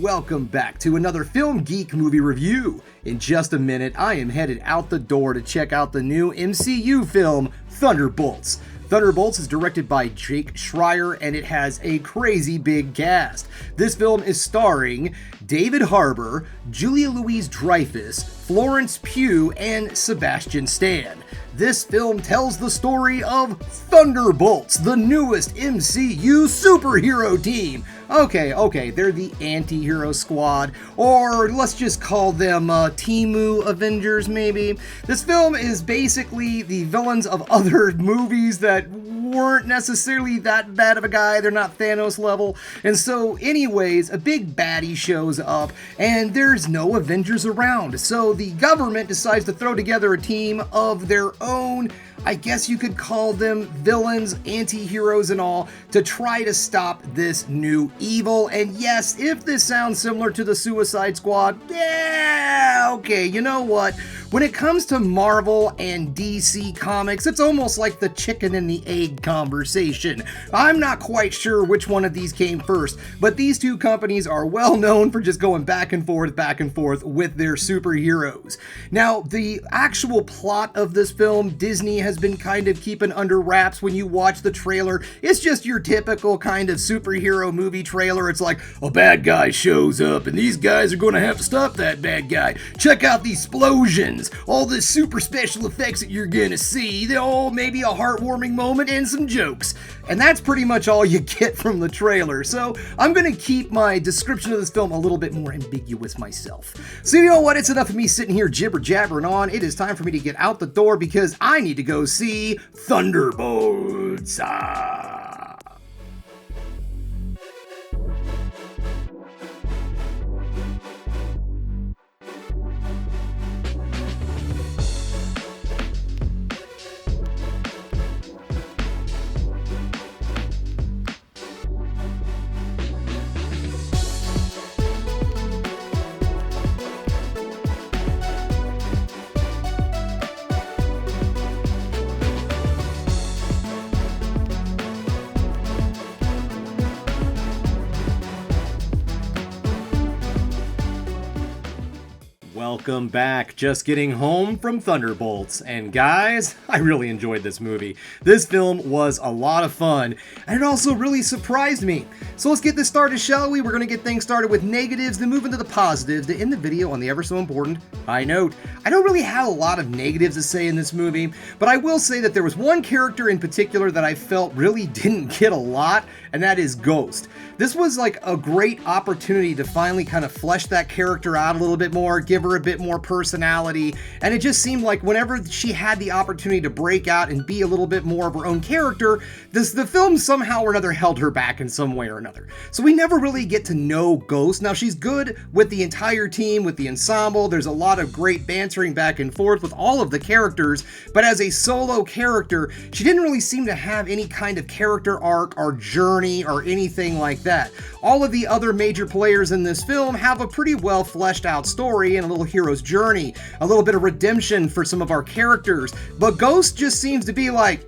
welcome back to another Film Geek movie review. In just a minute, I am headed out the door to check out the new MCU film, Thunderbolts. Thunderbolts is directed by Jake Schreier, and it has a crazy big cast. This film is starring David Harbour, Julia Louis-Dreyfus, Florence Pugh, and Sebastian Stan. This film tells the story of Thunderbolts, the newest MCU superhero team. Okay, they're the anti-hero squad, or let's just call them Temu Avengers, maybe. This film is basically the villains of other movies that weren't necessarily that bad of a guy. They're not Thanos level. And so anyways, a big baddie shows up, and there's no Avengers around. So the government decides to throw together a team of their own, I guess you could call them villains, anti-heroes and all, to try to stop this new evil. And yes, if this sounds similar to the Suicide Squad, yeah, okay, you know what? When it comes to Marvel and DC Comics, it's almost like the chicken and the egg conversation. I'm not quite sure which one of these came first, but these two companies are well known for just going back and forth with their superheroes. Now, the actual plot of this film, Disney has been kind of keeping under wraps. When you watch the trailer, it's just your typical kind of superhero movie trailer. It's like, a bad guy shows up, and these guys are going to have to stop that bad guy. Check out the explosions, all the super special effects that you're gonna see, maybe a heartwarming moment and some jokes. And that's pretty much all you get from the trailer. So I'm gonna keep my description of this film a little bit more ambiguous myself. So you know what? It's enough of me sitting here jibber jabbering on. It is time for me to get out the door because I need to go see Thunderbolts. Welcome back. Just getting home from Thunderbolts. And guys, I really enjoyed this movie. This film was a lot of fun, and it also really surprised me. So let's get this started, shall we? We're going to get things started with negatives, then move into the positives to end the video on the ever so important high note. I don't really have a lot of negatives to say in this movie, but I will say that there was one character in particular that I felt really didn't get a lot, and that is Ghost. This was like a great opportunity to finally kind of flesh that character out a little bit more, give her a bit more personality, and it just seemed like whenever she had the opportunity to break out and be a little bit more of her own character, the film somehow or another held her back in some way or another. So we never really get to know Ghost. Now, she's good with the entire team, with the ensemble. There's a lot of great bantering back and forth with all of the characters, but as a solo character, she didn't really seem to have any kind of character arc or journey or anything like that. All of the other major players in this film have a pretty well fleshed out story and a little hero's journey, a little bit of redemption for some of our characters, but Ghost just seems to be like,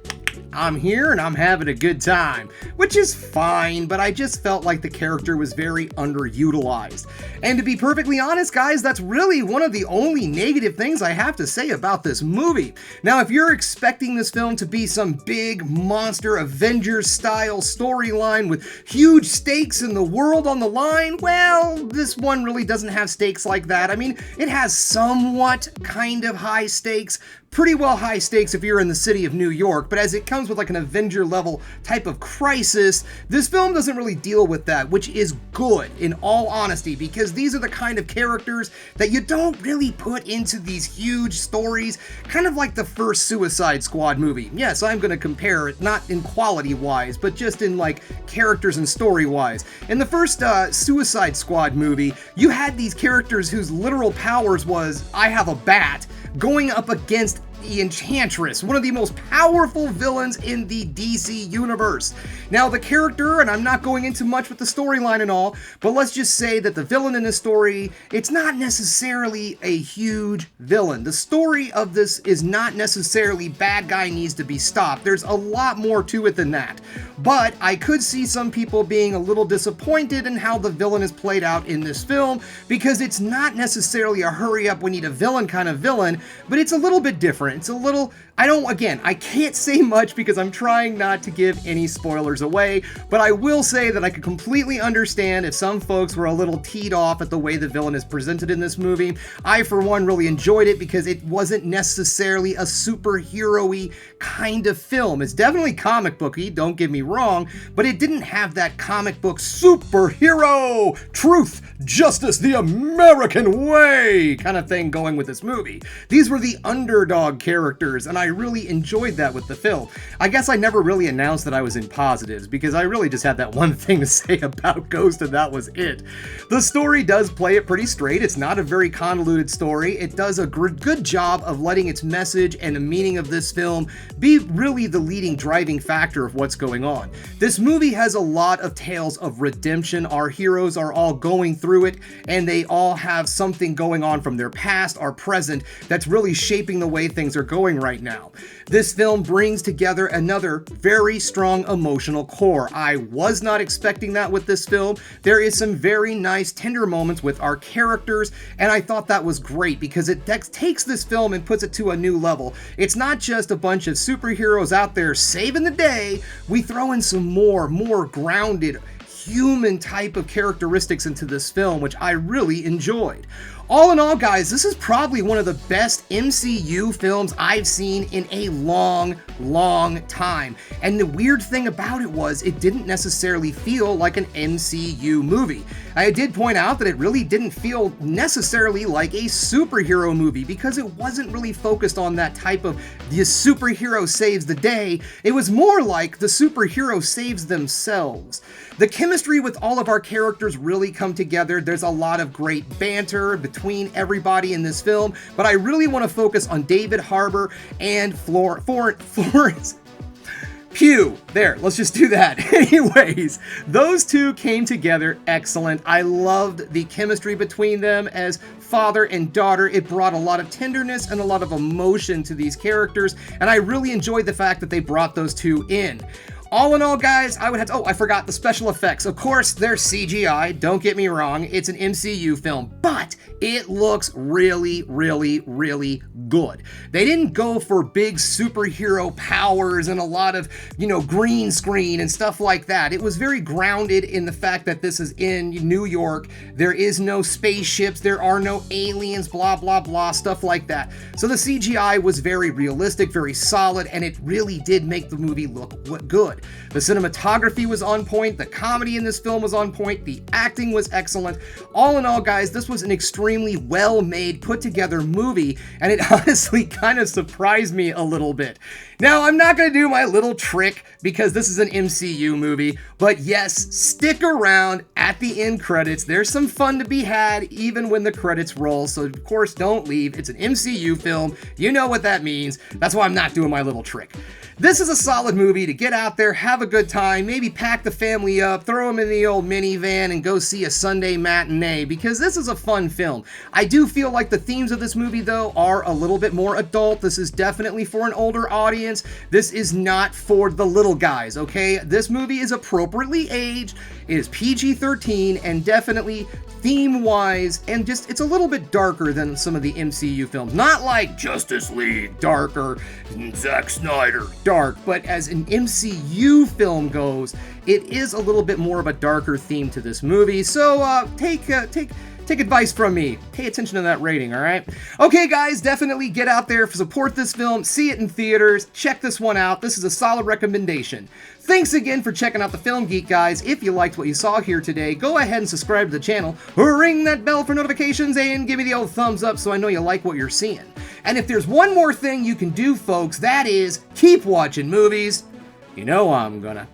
I'm here and I'm having a good time, which is fine, but I just felt like the character was very underutilized. And to be perfectly honest, guys, that's really one of the only negative things I have to say about this movie. Now, if you're expecting this film to be some big monster Avengers-style storyline with huge stakes in the world on the line, well, this one really doesn't have stakes like that. I mean, it has somewhat kind of high stakes, pretty well high stakes if you're in the city of New York, but as it comes with like an Avenger level type of crisis, this film doesn't really deal with that, which is good in all honesty, because these are the kind of characters that you don't really put into these huge stories, kind of like the first Suicide Squad movie. Yes, I'm going to compare it, not in quality wise, but just in like characters and story wise. In the first Suicide Squad movie, you had these characters whose literal powers was, I have a bat, going up against the Enchantress, one of the most powerful villains in the DC universe. Now, the character, and I'm not going into much with the storyline and all, but let's just say that the villain in this story, it's not necessarily a huge villain. The story of this is not necessarily bad guy needs to be stopped. There's a lot more to it than that. But I could see some people being a little disappointed in how the villain is played out in this film, because it's not necessarily a hurry up, we need a villain kind of villain, but it's a little bit different. It's a little, I can't say much because I'm trying not to give any spoilers away, but I will say that I could completely understand if some folks were a little teed off at the way the villain is presented in this movie. I, for one, really enjoyed it because it wasn't necessarily a superhero-y kind of film. It's definitely comic booky, don't get me wrong, but it didn't have that comic book superhero, truth, justice, the American way kind of thing going with this movie. These were the underdog characters, and I really enjoyed that with the film. I guess I never really announced that I was in positives because I really just had that one thing to say about Ghost, and that was it. The story does play it pretty straight. It's not a very convoluted story. It does a good job of letting its message and the meaning of this film be really the leading driving factor of what's going on. This movie has a lot of tales of redemption. Our heroes are all going through it, and they all have something going on from their past or present that's really shaping the way things are going right now. This film brings together another very strong emotional core. I was not expecting that with this film. There is some very nice tender moments with our characters, and I thought that was great because it takes this film and puts it to a new level. It's not just a bunch of superheroes out there saving the day. We throw in some more grounded, human type of characteristics into this film, which I really enjoyed. All in all, guys, this is probably one of the best MCU films I've seen in a long time. And the weird thing about it was it didn't necessarily feel like an MCU movie. I did point out that it really didn't feel necessarily like a superhero movie because it wasn't really focused on that type of the superhero saves the day. It was more like the superhero saves themselves. The chemistry with all of our characters really come together. There's a lot of great banter between everybody in this film, but I really want to focus on David Harbour and Florence Pugh. There, let's just do that. Anyways, those two came together excellent. I loved the chemistry between them as father and daughter. It brought a lot of tenderness and a lot of emotion to these characters, and I really enjoyed the fact that they brought those two in. All in all, guys, I would have to, I forgot the special effects. Of course, they're CGI, don't get me wrong, it's an MCU film, but it looks really good. They didn't go for big superhero powers and a lot of, green screen and stuff like that. It was very grounded in the fact that this is in New York. There is no spaceships, there are no aliens, blah, blah, blah, stuff like that. So the CGI was very realistic, very solid, and it really did make the movie look good. The cinematography was on point, the comedy in this film was on point, the acting was excellent. All in all, guys, this was an extremely well-made, put-together movie, and it honestly kind of surprised me a little bit. Now, I'm not going to do my little trick because this is an MCU movie, but yes, stick around at the end credits. There's some fun to be had even when the credits roll, so of course don't leave. It's an MCU film. You know what that means. That's why I'm not doing my little trick. This is a solid movie to get out there, have a good time, maybe pack the family up, throw them in the old minivan, and go see a Sunday matinee, because this is a fun film. I do feel like the themes of this movie, though, are a little bit more adult. This is definitely for an older audience. This is not for the little guys, okay? This movie is appropriately aged. It is PG-13, and definitely theme-wise, and just, it's a little bit darker than some of the MCU films. Not like Justice League dark or Zack Snyder dark, but as an MCU film goes, it is a little bit more of a darker theme to this movie. So take advice from me. Pay attention to that rating, all right? Okay, guys, definitely get out there, support this film, see it in theaters, check this one out. This is a solid recommendation. Thanks again for checking out the Film Geek, guys. If you liked what you saw here today, go ahead and subscribe to the channel, ring that bell for notifications, and give me the old thumbs up so I know you like what you're seeing. And if there's one more thing you can do, folks, that is keep watching movies. You know I'm gonna.